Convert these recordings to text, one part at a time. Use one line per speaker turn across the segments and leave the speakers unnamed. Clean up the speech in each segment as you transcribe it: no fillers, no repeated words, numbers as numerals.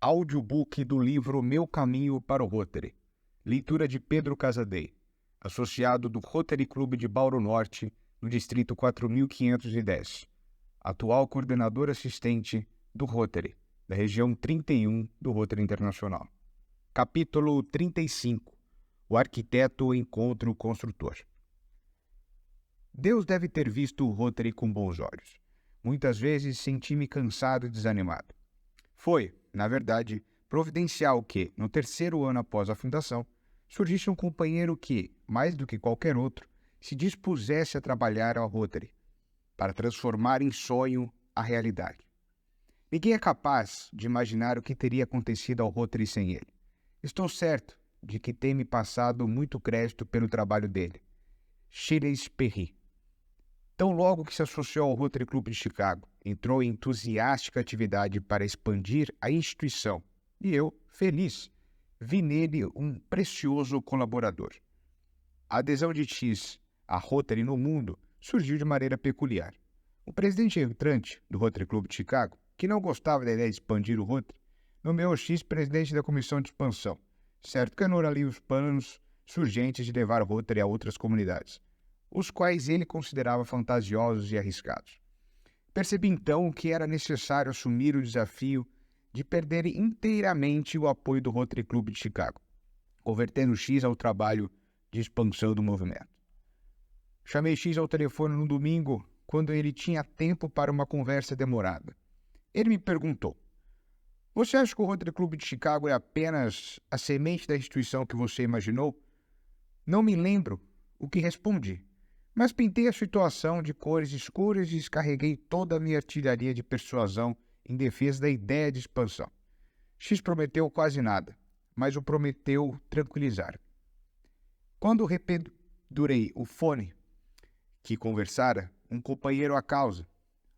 Audiobook do livro Meu Caminho para o Rotary. Leitura de Pedro Casadei, associado do Rotary Clube de Bauru Norte, no Distrito 4510. Atual coordenador assistente do Rotary, da região 31 do Rotary Internacional. Capítulo 35. O arquiteto encontra o construtor. Deus deve ter visto o Rotary com bons olhos. Muitas vezes senti-me cansado e desanimado. Foi, na verdade, providencial que, no terceiro ano após a fundação, surgisse um companheiro que, mais do que qualquer outro, se dispusesse a trabalhar ao Rotary, para transformar em sonho a realidade. Ninguém é capaz de imaginar o que teria acontecido ao Rotary sem ele. Estou certo de que tem me passado muito crédito pelo trabalho dele. Gilles Perry. Tão logo que se associou ao Rotary Club de Chicago, entrou em entusiástica atividade para expandir a instituição, e eu, feliz, vi nele um precioso colaborador. A adesão de X à Rotary no mundo surgiu de maneira peculiar. O presidente entrante do Rotary Club de Chicago, que não gostava da ideia de expandir o Rotary, nomeou X presidente da comissão de expansão, certo que anularia os planos surgentes de levar o Rotary a outras comunidades, os quais ele considerava fantasiosos e arriscados. Percebi então que era necessário assumir o desafio de perder inteiramente o apoio do Rotary Club de Chicago, convertendo X ao trabalho de expansão do movimento. Chamei X ao telefone no domingo, quando ele tinha tempo para uma conversa demorada. Ele me perguntou: "Você acha que o Rotary Club de Chicago é apenas a semente da instituição que você imaginou?" Não me lembro o que respondi, mas pintei a situação de cores escuras e descarreguei toda a minha artilharia de persuasão em defesa da ideia de expansão. X prometeu quase nada, mas o prometeu tranquilizar. Quando rependurei o fone que conversara, um companheiro à causa.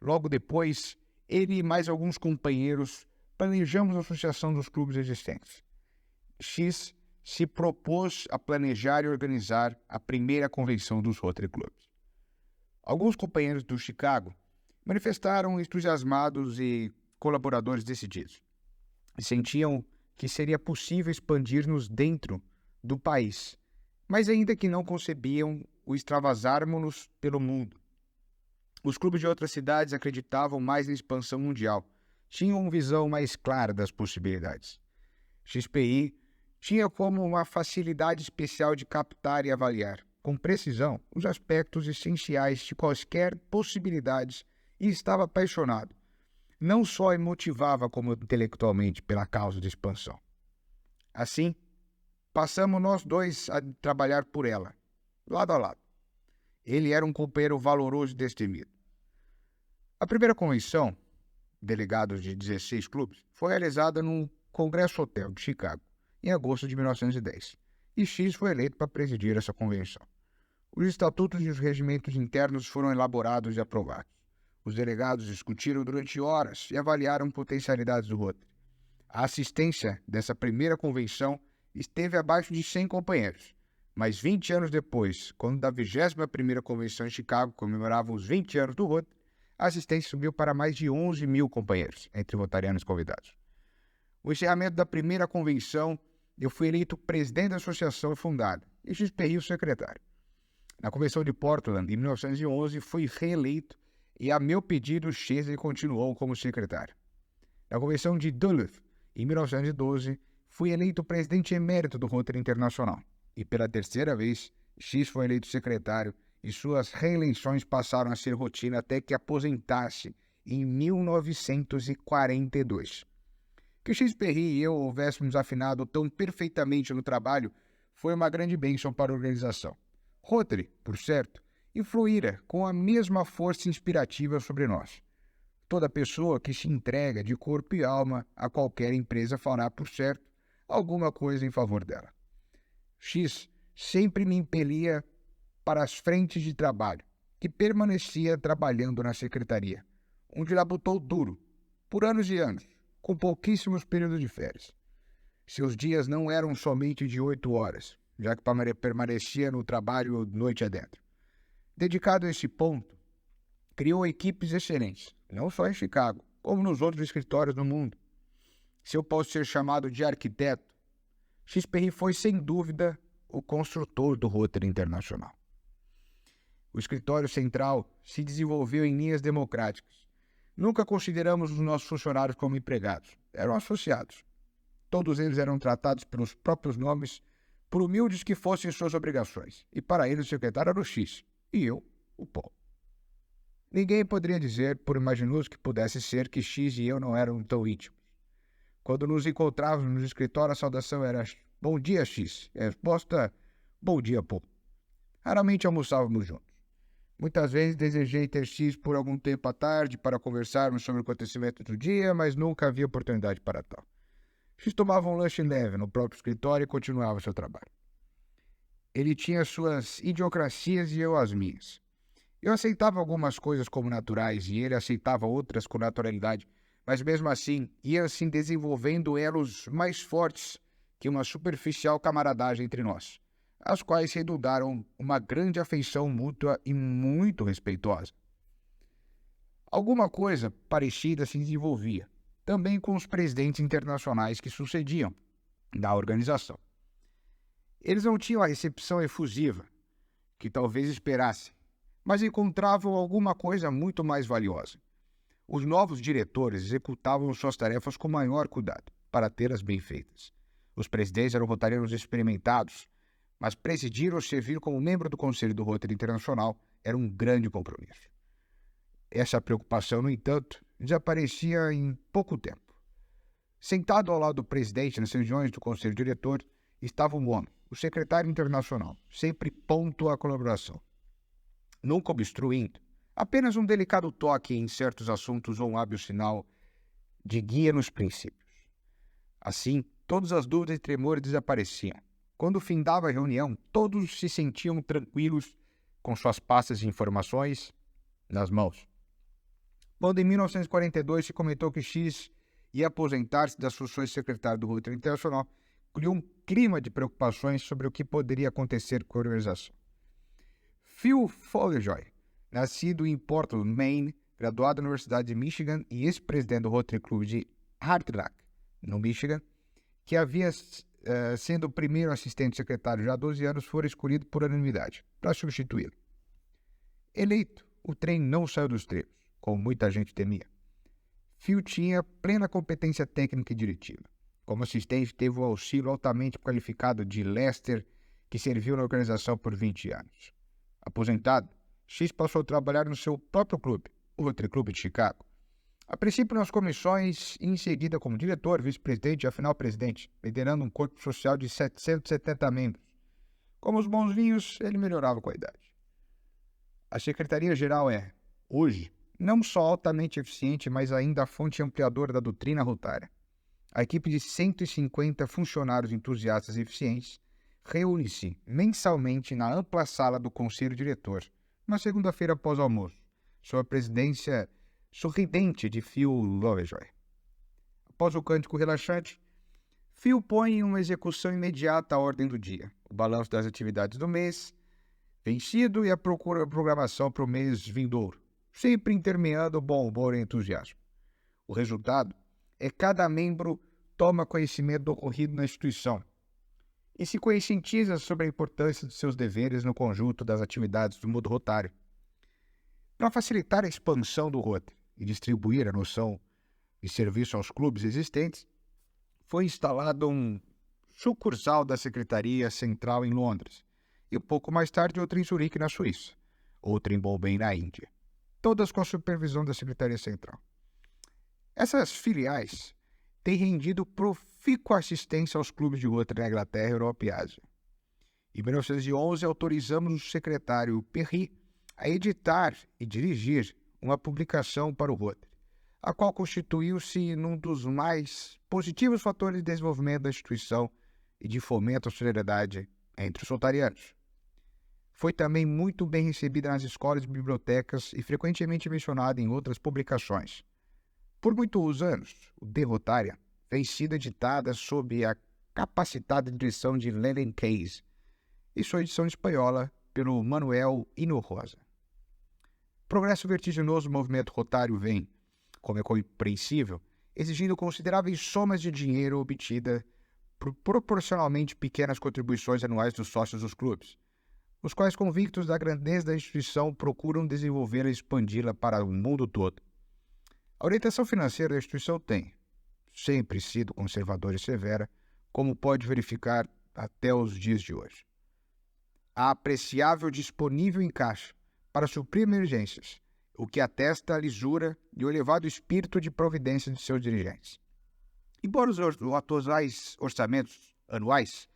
Logo depois, ele e mais alguns companheiros planejamos a associação dos clubes existentes. X se propôs a planejar e organizar a primeira convenção dos Rotary Clubs. Alguns companheiros do Chicago manifestaram entusiasmados e colaboradores decididos. E sentiam que seria possível expandir-nos dentro do país, mas ainda que não concebiam o extravasarmos-nos pelo mundo. Os clubes de outras cidades acreditavam mais na expansão mundial, tinham uma visão mais clara das possibilidades. XPI tinha como uma facilidade especial de captar e avaliar, com precisão, os aspectos essenciais de quaisquer possibilidades e estava apaixonado. Não só me motivava como intelectualmente pela causa de expansão. Assim, passamos nós dois a trabalhar por ela, lado a lado. Ele era um companheiro valoroso e destemido. A primeira convenção, delegados de 16 clubes, foi realizada no Congresso Hotel de Chicago, em agosto de 1910, e X foi eleito para presidir essa convenção. Os estatutos e os regimentos internos foram elaborados e aprovados. Os delegados discutiram durante horas e avaliaram potencialidades do Rotary. A assistência dessa primeira convenção esteve abaixo de 100 companheiros, mas 20 anos depois, quando da 21ª Convenção em Chicago comemorava os 20 anos do Rotary, a assistência subiu para mais de 11 mil companheiros, entre rotarianos convidados. O encerramento da primeira convenção, eu fui eleito presidente da associação fundada e XPI o secretário. Na convenção de Portland, em 1911, fui reeleito e, a meu pedido, Chesney continuou como secretário. Na convenção de Duluth, em 1912, fui eleito presidente emérito do Rotary Internacional e, pela terceira vez, X foi eleito secretário e suas reeleições passaram a ser rotina até que aposentasse em 1942. Que XPR e eu houvéssemos afinado tão perfeitamente no trabalho foi uma grande bênção para a organização. Rotary, por certo, influíra com a mesma força inspirativa sobre nós. Toda pessoa que se entrega de corpo e alma a qualquer empresa fará, por certo, alguma coisa em favor dela. X sempre me impelia para as frentes de trabalho e permanecia trabalhando na secretaria, onde labutou duro, por anos e anos, com pouquíssimos períodos de férias. Seus dias não eram somente de 8 horas, já que permanecia no trabalho noite adentro. Dedicado a esse ponto, criou equipes excelentes, não só em Chicago, como nos outros escritórios do mundo. Se eu posso ser chamado de arquiteto, X.Perry foi, sem dúvida, o construtor do Rotary Internacional. O escritório central se desenvolveu em linhas democráticas. Nunca consideramos os nossos funcionários como empregados. Eram associados. Todos eles eram tratados pelos próprios nomes, por humildes que fossem suas obrigações. E para eles o secretário era o X, e eu, o Paul. Ninguém poderia dizer, por imaginoso que pudesse ser, que X e eu não eram tão íntimos. Quando nos encontrávamos no escritório, a saudação era "Bom dia, X". E a resposta, "Bom dia, Paul". Raramente almoçávamos juntos. Muitas vezes desejei ter X por algum tempo à tarde para conversarmos sobre o acontecimento do dia, mas nunca havia oportunidade para tal. X tomava um lanche leve no próprio escritório e continuava seu trabalho. Ele tinha suas idiosincrasias e eu as minhas. Eu aceitava algumas coisas como naturais e ele aceitava outras com naturalidade, mas mesmo assim ia se desenvolvendo elos mais fortes que uma superficial camaradagem entre nós, as quais redundaram uma grande afeição mútua e muito respeitosa. Alguma coisa parecida se desenvolvia, também com os presidentes internacionais que sucediam da organização. Eles não tinham a recepção efusiva que talvez esperassem, mas encontravam alguma coisa muito mais valiosa. Os novos diretores executavam suas tarefas com maior cuidado, para tê-las bem feitas. Os presidentes eram rotarianos experimentados, mas presidir ou servir como membro do Conselho do Rotary Internacional era um grande compromisso. Essa preocupação, no entanto, desaparecia em pouco tempo. Sentado ao lado do presidente nas reuniões do Conselho Diretor, estava um homem, o secretário internacional, sempre pronto à colaboração. Nunca obstruindo, apenas um delicado toque em certos assuntos ou um hábil sinal de guia nos princípios. Assim, todas as dúvidas e tremores desapareciam. Quando findava a reunião, todos se sentiam tranquilos com suas pastas de informações nas mãos. Quando em 1942 se comentou que X ia aposentar-se das funções de secretário do Rotary Internacional, criou um clima de preocupações sobre o que poderia acontecer com a organização. Phil Folgejoy, nascido em Portland, Maine, graduado na Universidade de Michigan e ex-presidente do Rotary Club de Hardrock, no Michigan, que havia sendo o primeiro assistente secretário já há 12 anos, fora escolhido por unanimidade para substituí-lo. Eleito, o trem não saiu dos trilhos, como muita gente temia. Phil tinha plena competência técnica e diretiva. Como assistente, teve o auxílio altamente qualificado de Lester, que serviu na organização por 20 anos. Aposentado, X passou a trabalhar no seu próprio clube, o Rotary Club de Chicago. A princípio nas comissões e em seguida como diretor, vice-presidente e afinal presidente, liderando um corpo social de 770 membros. Como os bons vinhos, ele melhorava com a idade. A Secretaria-Geral é, hoje, não só altamente eficiente, mas ainda a fonte ampliadora da doutrina rotária. A equipe de 150 funcionários entusiastas e eficientes reúne-se mensalmente na ampla sala do Conselho Diretor, na segunda-feira após o almoço, sob a presidência sorridente de Phil Lovejoy. Após o cântico relaxante, Phil põe em uma execução imediata a ordem do dia, o balanço das atividades do mês vencido e a programação para o mês vindouro, sempre intermeando bom humor e entusiasmo. O resultado é que cada membro toma conhecimento do ocorrido na instituição e se conscientiza sobre a importância de seus deveres no conjunto das atividades do mundo rotário. Para facilitar a expansão do Rotary e distribuir a noção de serviço aos clubes existentes, foi instalado um sucursal da Secretaria Central em Londres e pouco mais tarde outra em Zurique, na Suíça, outra em Bombay, na Índia, todas com a supervisão da Secretaria Central. Essas filiais têm rendido profícua assistência aos clubes de Rotary na Inglaterra, Europa e Ásia. Em 1911, autorizamos o secretário Perry a editar e dirigir uma publicação para o Rotary, a qual constituiu-se num dos mais positivos fatores de desenvolvimento da instituição e de fomento à solidariedade entre os rotarianos. Foi também muito bem recebida nas escolas e bibliotecas e frequentemente mencionada em outras publicações. Por muitos anos, o The Rotarian vem sido editada sob a capacitada direção de Lenin Case e sua edição espanhola pelo Manuel Hinojosa. O progresso vertiginoso do movimento rotário vem, como é compreensível, exigindo consideráveis somas de dinheiro obtida por proporcionalmente pequenas contribuições anuais dos sócios dos clubes, os quais, convictos da grandeza da instituição, procuram desenvolvê-la e expandi-la para o mundo todo. A orientação financeira da instituição tem sempre sido conservadora e severa, como pode verificar até os dias de hoje. Há apreciável disponível em caixa para suprir emergências, o que atesta a lisura e o elevado espírito de providência de seus dirigentes. Embora os atuais orçamentos anuais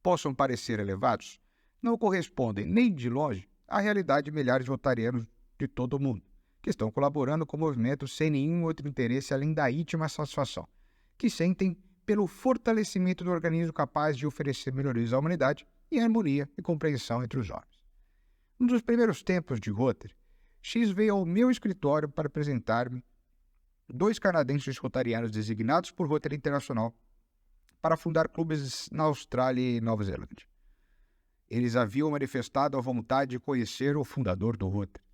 possam parecer elevados, não correspondem nem de longe à realidade de milhares de rotarianos de todo o mundo, que estão colaborando com o movimento sem nenhum outro interesse além da íntima satisfação, que sentem pelo fortalecimento do organismo capaz de oferecer melhorias à humanidade e harmonia e compreensão entre os homens. Um dos primeiros tempos de Rotary, X veio ao meu escritório para apresentar-me 2 canadenses rotarianos designados por Rotary Internacional para fundar clubes na Austrália e Nova Zelândia. Eles haviam manifestado a vontade de conhecer o fundador do Rotary.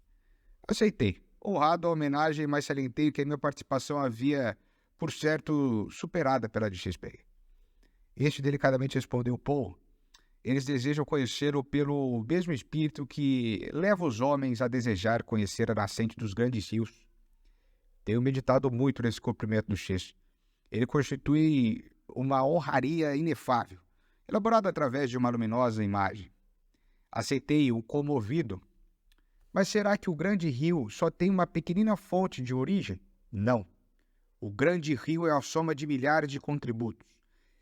Aceitei, honrado a homenagem, mas salientei que a minha participação havia, por certo, superada pela de XP. Este delicadamente respondeu: Paul, eles desejam conhecê-lo pelo mesmo espírito que leva os homens a desejar conhecer a nascente dos grandes rios. Tenho meditado muito nesse cumprimento do X. Ele constitui uma honraria inefável, elaborada através de uma luminosa imagem. Aceitei-o comovido. Mas será que o grande rio só tem uma pequenina fonte de origem? Não. O grande rio é a soma de milhares de contributos.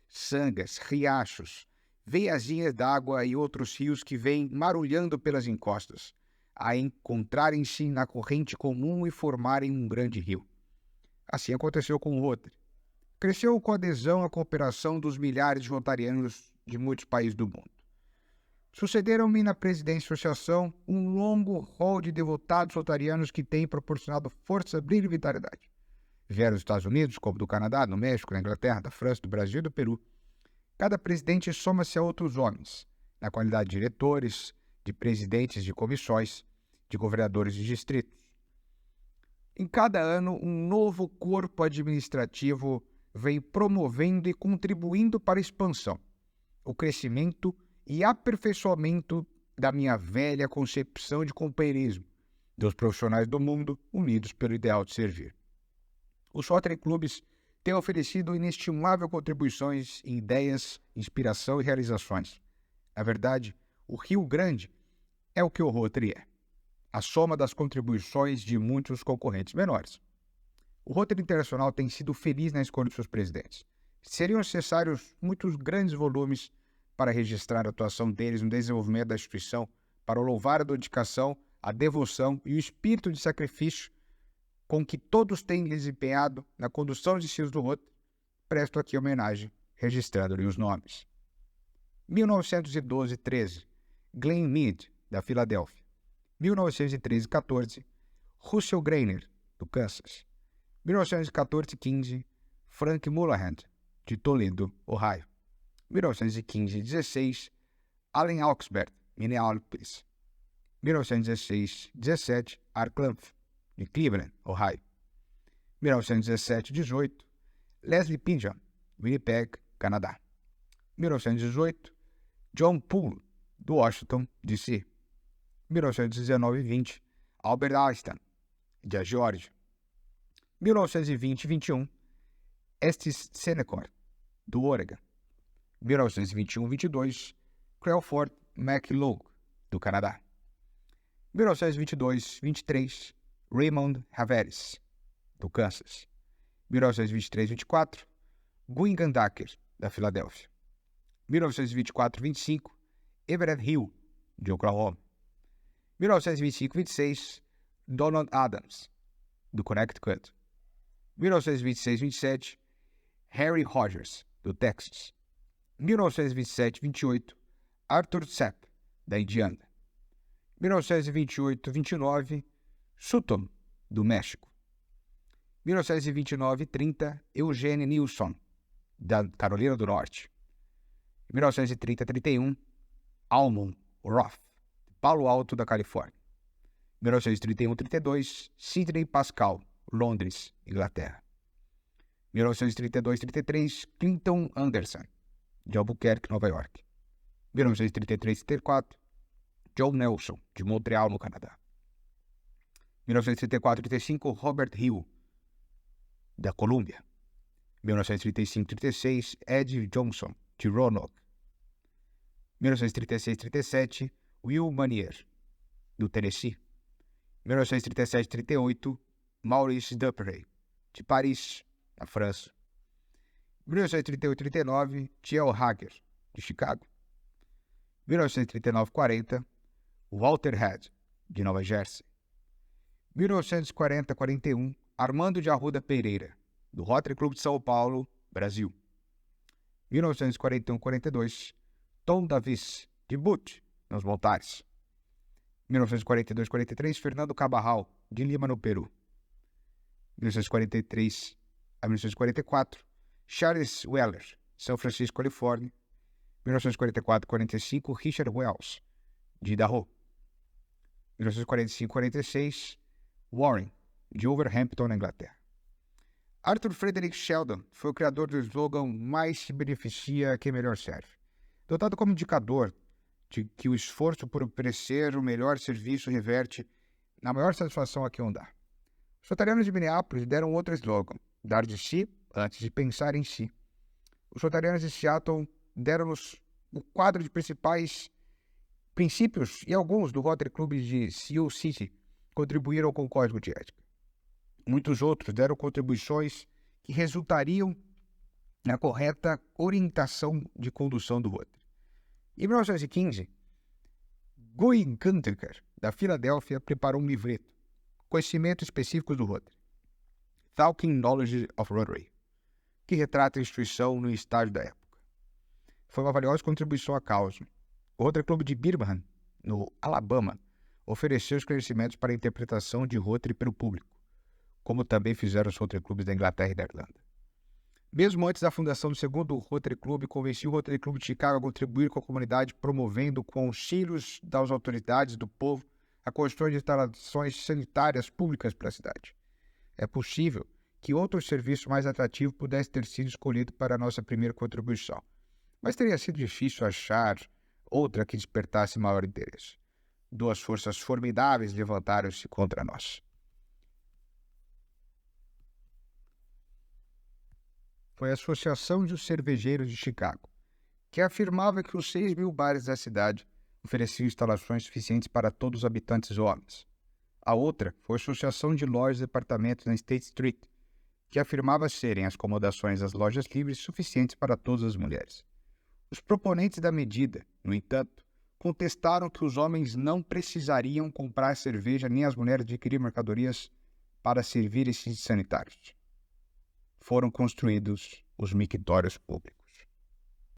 Sangas, riachos, veiazinhas d'água e outros rios que vêm marulhando pelas encostas, a encontrarem-se na corrente comum e formarem um grande rio. Assim aconteceu com o Rotary. Cresceu com a adesão à cooperação dos milhares de rotarianos de muitos países do mundo. Sucederam-me na presidência da associação um longo rol de devotados rotarianos que têm proporcionado força, brilho e vitalidade. Vieram dos Estados Unidos, como do Canadá, do México, da Inglaterra, da França, do Brasil e do Peru. Cada presidente soma-se a outros homens, na qualidade de diretores, de presidentes de comissões, de governadores de distritos. Em cada ano, um novo corpo administrativo vem promovendo e contribuindo para a expansão, o crescimento e aperfeiçoamento da minha velha concepção de companheirismo, dos profissionais do mundo unidos pelo ideal de servir. Os Rotary Clubs têm oferecido inestimáveis contribuições em ideias, inspiração e realizações. Na verdade, o Rio Grande é o que o Rotary é, a soma das contribuições de muitos concorrentes menores. O Rotary Internacional tem sido feliz na escolha de seus presidentes. Seriam necessários muitos grandes volumes para registrar a atuação deles no desenvolvimento da instituição, para louvar a dedicação, a devoção e o espírito de sacrifício com que todos têm desempenhado na condução de estilos do Rotary. Presto aqui homenagem, registrando-lhe os nomes. 1912-13, Glenn Mead, da Filadélfia. 1913-14, Russell Greiner, do Kansas. 1914-15, Frank Mullahan, de Toledo, Ohio. 1915-16, Allen Augsburg, Minneapolis. 1916-17, Art Clumph, de Cleveland, Ohio. 1917-18, Leslie Pingeon, Winnipeg, Canadá. 1918, John Poole, do Washington, D.C. 1919-20, Albert Einstein, da Geórgia. 1920-21, Estes Senecor, do Oregon. 1921-22, Crawford McLeod, do Canadá. 1922-23, Raymond Haveris, do Kansas. 1923-24, Guingan Dacker, da Filadélfia. 1924-25, Everett Hill, de Oklahoma. 1925-26, Donald Adams, do Connecticut. 1926-27, Harry Rogers, do Texas. 1927-28, Arthur Sepp, da Indiana. 1928-29, Sutton, do México. 1929-30, Eugene Nilsson, da Carolina do Norte. 1930-31, Almon Roth, de Palo Alto, da Califórnia. 1931-32, Sidney Pascal, Londres, Inglaterra. 1932-33, Clinton Anderson, de Albuquerque, Nova York. 1933-34, John Nelson, de Montreal, no Canadá. 1934-35, Robert Hill, da Colômbia. 1935-36, Ed Johnson, de Roanoke. 1936-37, Will Manier, do Tennessee. 1937-38, Maurice Duperrey, de Paris, na França. 1938-39, T.L. Hager, de Chicago. 1939-40, Walter Head, de Nova Jersey. 1940-41, Armando de Arruda Pereira, do Rotary Club de São Paulo, Brasil. 1941-42, Tom Davis, de Butte, nos Montares. 1942-43, Fernando Cabarral, de Lima, no Peru. 1943 a 1944, Charles Weller, São Francisco, Califórnia. 1944-45, Richard Wells, de Idaho. 1945-46, Warren, de Wolverhampton, na Inglaterra. Arthur Frederick Sheldon foi o criador do slogan "Mais se beneficia quem melhor serve", dotado como indicador de que o esforço por oferecer o melhor serviço reverte na maior satisfação a quem o dá. Os rotarianos de Minneapolis deram outro slogan: dar de si antes de pensar em si. Os rotarianos de Seattle deram-nos o quadro de principais princípios e alguns do Rotary Club de Sioux City contribuíram com o código de ética. Muitos outros deram contribuições que resultariam na correta orientação de condução do Rotary. Em 1915, Guy Gunterker, da Filadélfia, preparou um livreto, Conhecimentos Específicos do Rotary, Talking Knowledge of Rotary, que retrata a instituição no estágio da época. Foi uma valiosa contribuição à causa. O Rotary Club de Birmingham, no Alabama, ofereceu os conhecimentos para a interpretação de Rotary pelo público, como também fizeram os Rotary Clubs da Inglaterra e da Irlanda. Mesmo antes da fundação do segundo Rotary Club, convenci o Rotary Club de Chicago a contribuir com a comunidade, promovendo com auxílios das autoridades do povo a construção de instalações sanitárias públicas para a cidade. É possível que outro serviço mais atrativo pudesse ter sido escolhido para a nossa primeira contribuição, mas teria sido difícil achar outra que despertasse maior interesse. Duas forças formidáveis levantaram-se contra nós. Foi a Associação dos Cervejeiros de Chicago, que afirmava que os 6.000 bares da cidade ofereciam instalações suficientes para todos os habitantes homens. A outra foi a Associação de Lojas e Departamentos na State Street, que afirmava serem as acomodações das lojas livres suficientes para todas as mulheres. Os proponentes da medida, no entanto, contestaram que os homens não precisariam comprar cerveja nem as mulheres adquirir mercadorias para servir esses sanitários. Foram construídos os mictórios públicos.